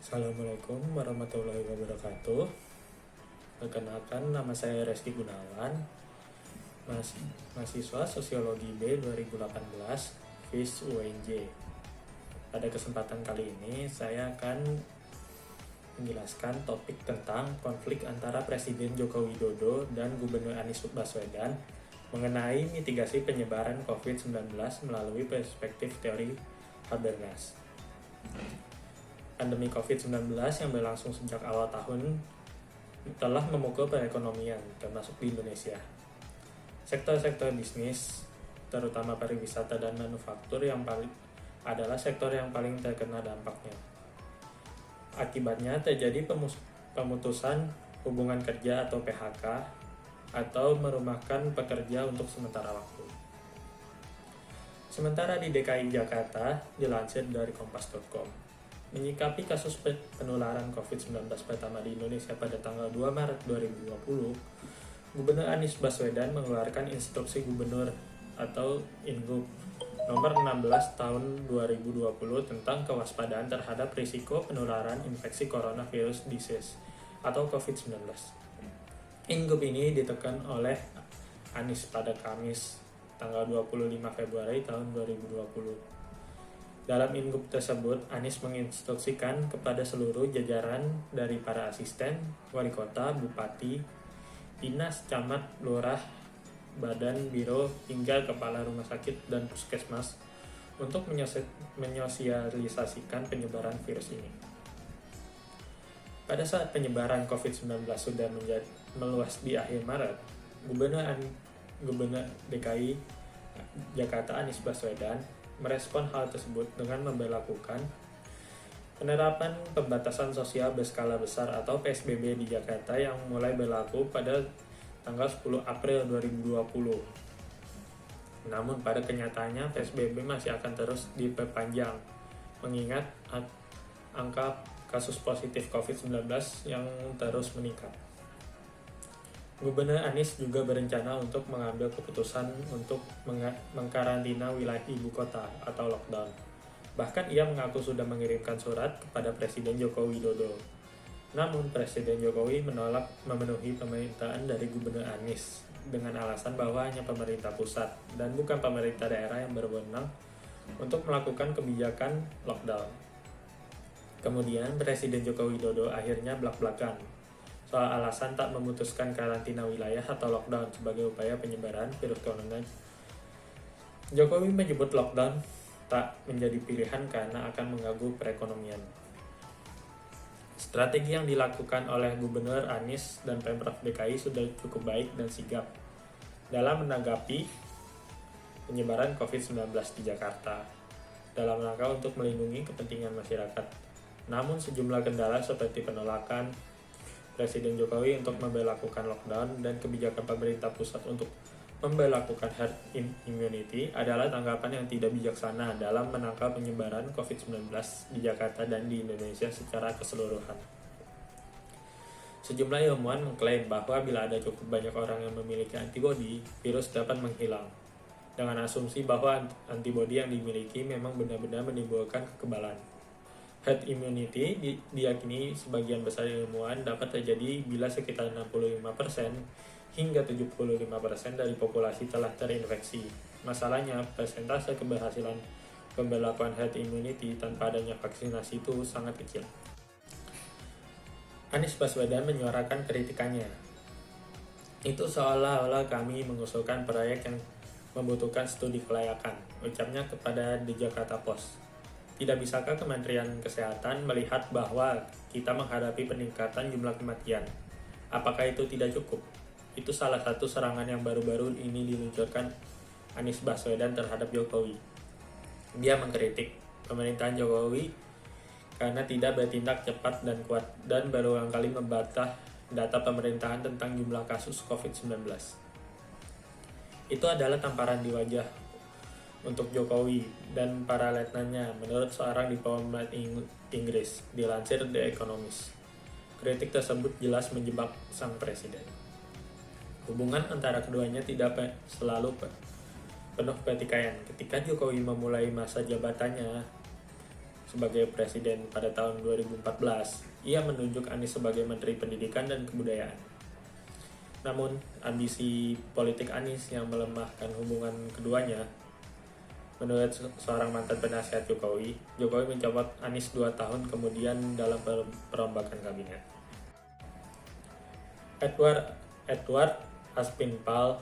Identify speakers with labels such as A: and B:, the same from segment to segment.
A: Assalamualaikum warahmatullahi wabarakatuh. Perkenalkan, nama saya Reski Gunawan, mahasiswa Sosiologi B 2018, FIS UNJ. Pada kesempatan kali ini, saya akan menjelaskan topik tentang konflik antara Presiden Joko Widodo dan Gubernur Anies Baswedan mengenai mitigasi penyebaran COVID-19 melalui perspektif teori Habermas. Pandemi COVID-19 yang berlangsung sejak awal tahun telah memukul perekonomian, termasuk di Indonesia. Sektor-sektor bisnis, terutama pariwisata dan manufaktur adalah sektor yang paling terkena dampaknya. Akibatnya terjadi pemutusan hubungan kerja atau PHK, atau merumahkan pekerja untuk sementara waktu. Sementara di DKI Jakarta, dilansir dari kompas.com, menyikapi kasus penularan COVID-19 pertama di Indonesia pada tanggal 2 Maret 2020, Gubernur Anies Baswedan mengeluarkan Instruksi Gubernur atau Ingup nomor 16 tahun 2020 tentang kewaspadaan terhadap risiko penularan infeksi coronavirus disease atau COVID-19. Ingup ini ditekan oleh Anies pada Kamis tanggal 25 Februari tahun 2020. Dalam Ingup tersebut, Anies menginstruksikan kepada seluruh jajaran dari para asisten, wali kota, bupati, dinas, camat, lurah, badan, biro, hingga kepala rumah sakit dan puskesmas untuk menyosialisasikan penyebaran virus ini. Pada saat penyebaran COVID-19 sudah meluas di akhir Maret, Gubernur DKI Jakarta Anies Baswedan merespon hal tersebut dengan memberlakukan penerapan pembatasan sosial berskala besar atau PSBB di Jakarta yang mulai berlaku pada tanggal 10 April 2020. Namun pada kenyataannya PSBB masih akan terus diperpanjang mengingat angka kasus positif COVID-19 yang terus meningkat. Gubernur Anies juga berencana untuk mengambil keputusan untuk mengkarantina wilayah ibu kota atau lockdown. Bahkan ia mengaku sudah mengirimkan surat kepada Presiden Joko Widodo. Namun Presiden Jokowi menolak memenuhi permintaan dari Gubernur Anies dengan alasan bahwa hanya pemerintah pusat dan bukan pemerintah daerah yang berwenang untuk melakukan kebijakan lockdown. Kemudian Presiden Joko Widodo akhirnya blak-blakan soal alasan tak memutuskan karantina wilayah atau lockdown sebagai upaya penyebaran virus corona. Jokowi menyebut lockdown tak menjadi pilihan karena akan mengganggu perekonomian. Strategi yang dilakukan oleh Gubernur Anies dan Pemprov DKI sudah cukup baik dan sigap dalam menanggapi penyebaran COVID-19 di Jakarta dalam rangka untuk melindungi kepentingan masyarakat. Namun sejumlah kendala seperti penolakan Presiden Jokowi untuk memberlakukan lockdown dan kebijakan pemerintah pusat untuk memberlakukan herd immunity adalah tanggapan yang tidak bijaksana dalam menangkal penyebaran COVID-19 di Jakarta dan di Indonesia secara keseluruhan. Sejumlah ilmuwan mengklaim bahwa bila ada cukup banyak orang yang memiliki antibodi, virus dapat menghilang. Dengan asumsi bahwa antibodi yang dimiliki memang benar-benar menimbulkan kekebalan. Herd immunity diyakini sebagian besar ilmuwan dapat terjadi bila sekitar 65% hingga 75% dari populasi telah terinfeksi. Masalahnya, persentase keberhasilan pemberlakuan herd immunity tanpa adanya vaksinasi itu sangat kecil. Anies Baswedan menyuarakan kritikannya. Itu seolah-olah kami mengusulkan proyek yang membutuhkan studi kelayakan, ucapnya kepada The Jakarta Post. Tidak bisakah Kementerian Kesehatan melihat bahwa kita menghadapi peningkatan jumlah kematian? Apakah itu tidak cukup? Itu salah satu serangan yang baru-baru ini diluncurkan Anies Baswedan terhadap Jokowi. Dia mengkritik pemerintahan Jokowi karena tidak bertindak cepat dan kuat dan berulang kali membantah data pemerintahan tentang jumlah kasus COVID-19. Itu adalah tamparan di wajah untuk Jokowi dan para letnannya, menurut seorang diplomat Inggris, dilansir The Economist. Kritik tersebut jelas menjebak sang presiden. Hubungan antara keduanya tidak selalu penuh pertikaian. Ketika Jokowi memulai masa jabatannya sebagai presiden pada tahun 2014, ia menunjuk Anies sebagai Menteri Pendidikan dan Kebudayaan. Namun, ambisi politik Anies yang melemahkan hubungan keduanya. Menurut seorang mantan penasihat Jokowi mencopot Anies 2 tahun kemudian dalam perombakan kabinet. Edward Aspinall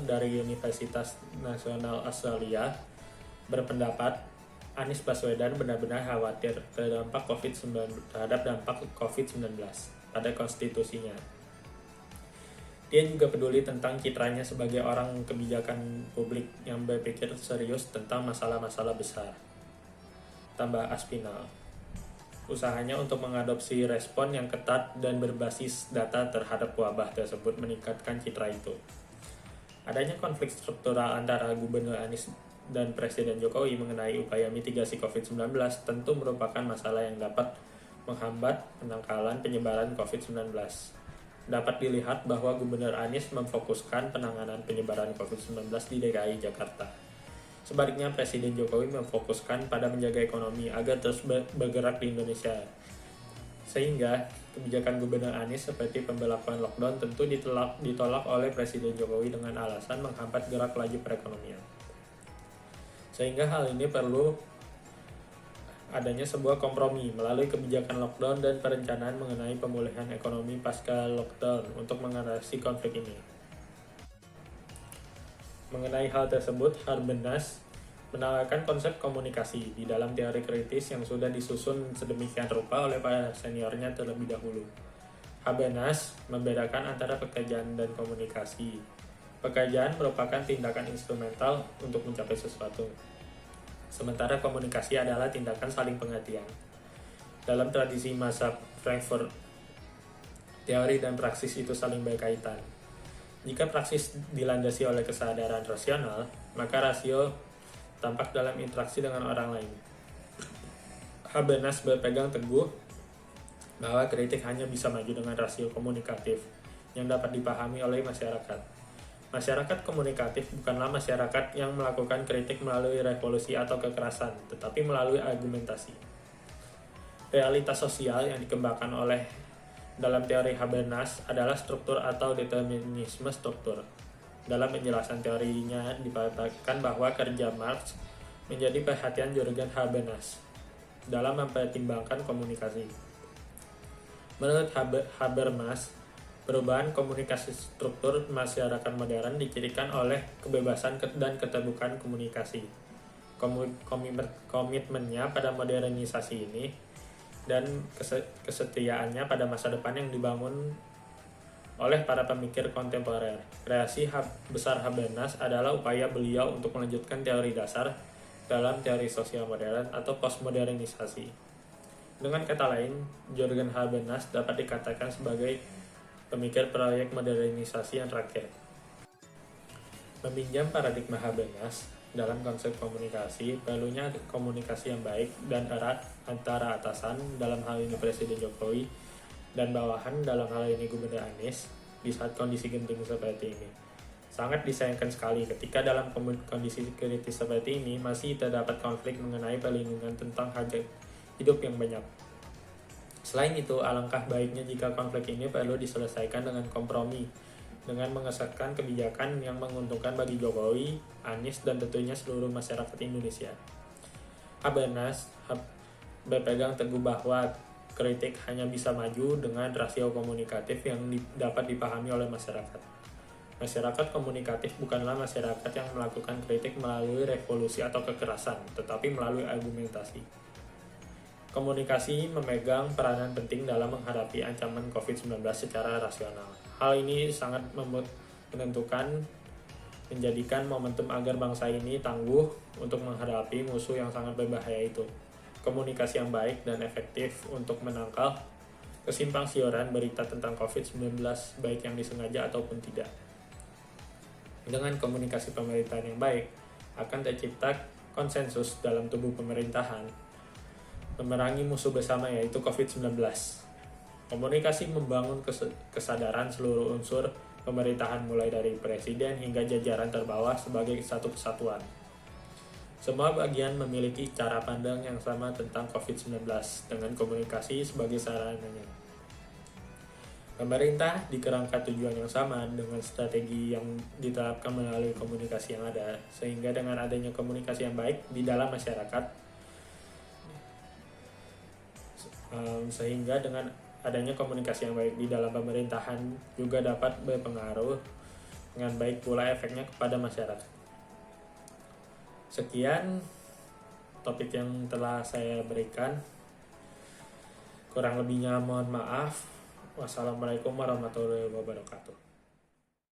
A: dari Universitas Nasional Australia berpendapat Anies Baswedan benar-benar khawatir terhadap dampak COVID-19 pada konstitusinya. Dia juga peduli tentang citranya sebagai orang kebijakan publik yang berpikir serius tentang masalah-masalah besar. Tambah Aspinall, usahanya untuk mengadopsi respon yang ketat dan berbasis data terhadap wabah tersebut meningkatkan citra itu. Adanya konflik struktural antara Gubernur Anies dan Presiden Jokowi mengenai upaya mitigasi COVID-19 tentu merupakan masalah yang dapat menghambat penangkalan penyebaran COVID-19. Dapat dilihat bahwa Gubernur Anies memfokuskan penanganan penyebaran COVID-19 di DKI Jakarta. Sebaliknya, Presiden Jokowi memfokuskan pada menjaga ekonomi agar terus bergerak di Indonesia. Sehingga, kebijakan Gubernur Anies seperti pemberlakuan lockdown tentu ditolak oleh Presiden Jokowi dengan alasan menghambat gerak laju perekonomian. Sehingga hal ini perlu adanya sebuah kompromi melalui kebijakan lockdown dan perencanaan mengenai pemulihan ekonomi pasca lockdown untuk mengatasi konflik ini. Mengenai hal tersebut, Harbenas menawarkan konsep komunikasi di dalam teori kritis yang sudah disusun sedemikian rupa oleh para seniornya terlebih dahulu. Harbenas membedakan antara pekerjaan dan komunikasi. Pekerjaan merupakan tindakan instrumental untuk mencapai sesuatu. Sementara komunikasi adalah tindakan saling pengertian. Dalam tradisi masa Frankfurt, teori dan praksis itu saling berkaitan. Jika praksis dilandasi oleh kesadaran rasional, maka rasio tampak dalam interaksi dengan orang lain. Habermas berpegang teguh bahwa kritik hanya bisa maju dengan rasio komunikatif yang dapat dipahami oleh masyarakat. Masyarakat komunikatif bukanlah masyarakat yang melakukan kritik melalui revolusi atau kekerasan, tetapi melalui argumentasi. Realitas sosial yang dikembangkan oleh dalam teori Habermas adalah struktur atau determinisme struktur. Dalam penjelasan teorinya dipaparkan bahwa kerja Marx menjadi perhatian Jürgen Habermas dalam mempertimbangkan komunikasi. Menurut Habermas, perubahan komunikasi struktur masyarakat modern dicirikan oleh kebebasan dan keterbukaan komunikasi. Komitmennya pada modernisasi ini dan kesetiaannya pada masa depan yang dibangun oleh para pemikir kontemporer. Kreasi besar Habermas adalah upaya beliau untuk melanjutkan teori dasar dalam teori sosial modern atau postmodernisasi. Dengan kata lain, Jürgen Habermas dapat dikatakan sebagai pemikir proyek modernisasi yang terakhir. Meminjam paradigma Habermas dalam konsep komunikasi, perlunya komunikasi yang baik dan erat antara atasan, dalam hal ini Presiden Jokowi, dan bawahan, dalam hal ini Gubernur Anies, di saat kondisi genting seperti ini. Sangat disayangkan sekali ketika dalam kondisi kritis seperti ini masih terdapat konflik mengenai perlindungan tentang hak hidup yang banyak. Selain itu, alangkah baiknya jika konflik ini perlu diselesaikan dengan kompromi, dengan mengesahkan kebijakan yang menguntungkan bagi Jokowi, Anies, dan tentunya seluruh masyarakat Indonesia. Habermas berpegang teguh bahwa kritik hanya bisa maju dengan rasio komunikatif yang dapat dipahami oleh masyarakat. Masyarakat komunikatif bukanlah masyarakat yang melakukan kritik melalui revolusi atau kekerasan, tetapi melalui argumentasi. Komunikasi memegang peranan penting dalam menghadapi ancaman COVID-19 secara rasional. Hal ini sangat menentukan, menjadikan momentum agar bangsa ini tangguh untuk menghadapi musuh yang sangat berbahaya itu. Komunikasi yang baik dan efektif untuk menangkal kesimpang siuran berita tentang COVID-19, baik yang disengaja ataupun tidak. Dengan komunikasi pemerintahan yang baik, akan tercipta konsensus dalam tubuh pemerintahan memerangi musuh bersama, yaitu COVID-19. Komunikasi membangun kesadaran seluruh unsur pemerintahan mulai dari presiden hingga jajaran terbawah sebagai satu kesatuan. Semua bagian memiliki cara pandang yang sama tentang COVID-19 dengan komunikasi sebagai sarananya. Pemerintah dikerangka tujuan yang sama dengan strategi yang diterapkan melalui komunikasi yang ada, sehingga dengan adanya komunikasi yang baik di dalam masyarakat, sehingga dengan adanya komunikasi yang baik di dalam pemerintahan juga dapat berpengaruh dengan baik pula efeknya kepada masyarakat. Sekian topik yang telah saya berikan. Kurang lebihnya mohon maaf. Wassalamualaikum warahmatullahi wabarakatuh.